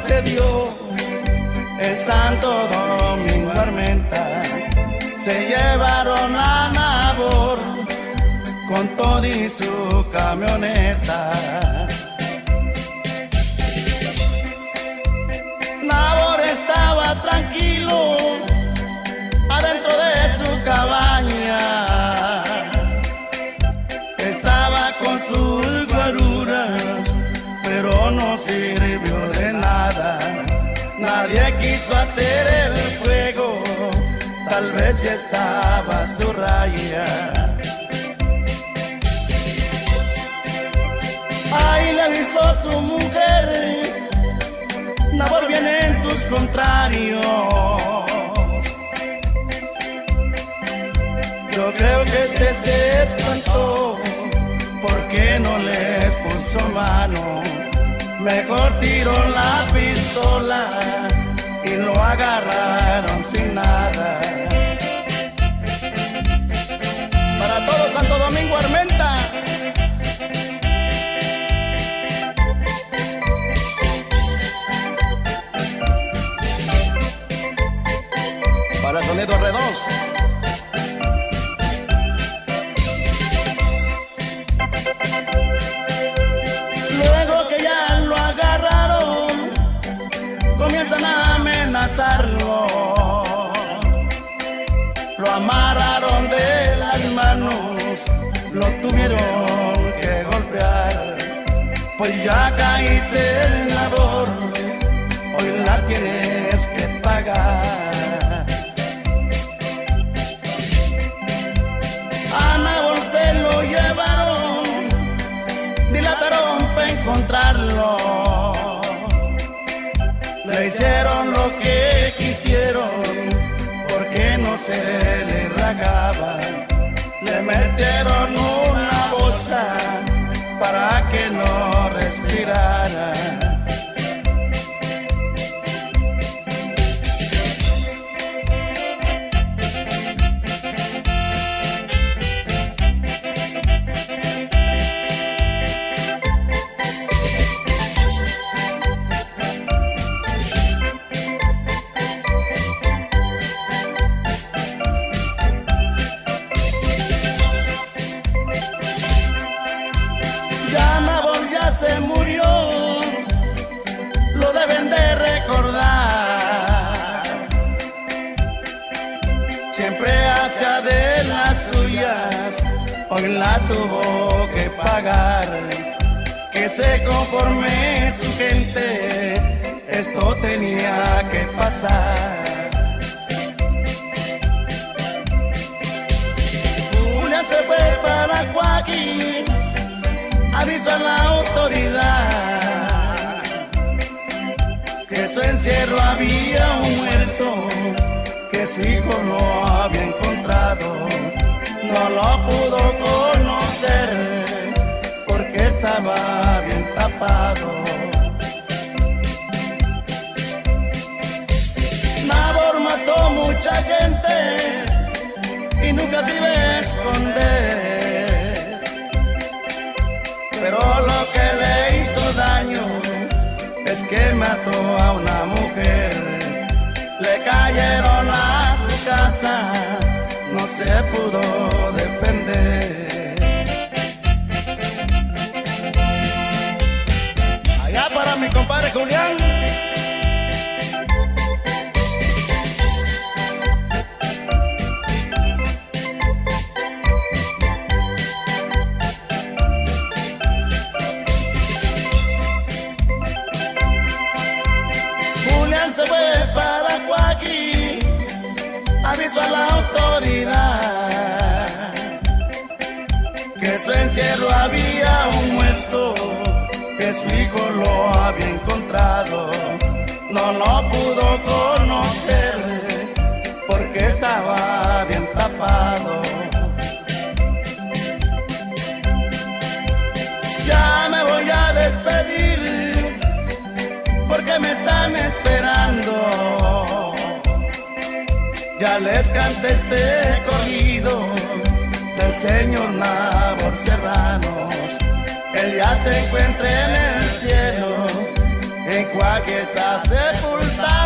sucedió en Santo Domingo Armenta. Se llevaron a Nabor con todo y su camioneta. Nabor estaba tranquilo adentro de su cabaña. Estaba con sus guaruras, pero no sirvió de nada. Nadie quiso hacer el fuego, tal vez ya estaba su raya. Ahí le avisó su mujer: Nabor viene en tus contrarios. Yo creo que este se espantó porque no les puso mano. Mejor tiró la pistola y lo agarraron sin nada. Para todo Santo Domingo Armenta. Para Sonido R2. Luego que ya lo agarraron, comienzan a amenazarlo. Lo amarraron de las manos, lo tuvieron que golpear. Pues ya caíste en Nabor, hoy la tienes que pagar. A Nabor se lo llevaron, dilataron para encontrarlo. Le hicieron lo que quisieron porque no se le ragaba. Le metieron una bolsa para que no respirara. Se murió, lo deben de recordar. Siempre hacía de las suyas, hoy la tuvo que pagar. Que se conforme su gente, esto tenía que pasar. Julián se fue para Coaqui, aviso a la autoridad que su encierro había muerto, que su hijo lo había encontrado. No lo pudo conocer porque estaba bien tapado. Nabor mató mucha gente y nunca se iba a esconder. Pero lo que le hizo daño es que mató a una mujer. Le cayeron a su casa, no se pudo defender. Allá para mi compadre Julián. Se fue para Coaqui, aviso a la autoridad que su encierro había un muerto, que su hijo lo había encontrado. No lo pudo conocer porque estaba bien tapado. Ya me voy a despedir porque me están esperando. Ya les canté este corrido del señor Nabor Serranos. Él ya se encuentra en el cielo, mi cuac está sepultada.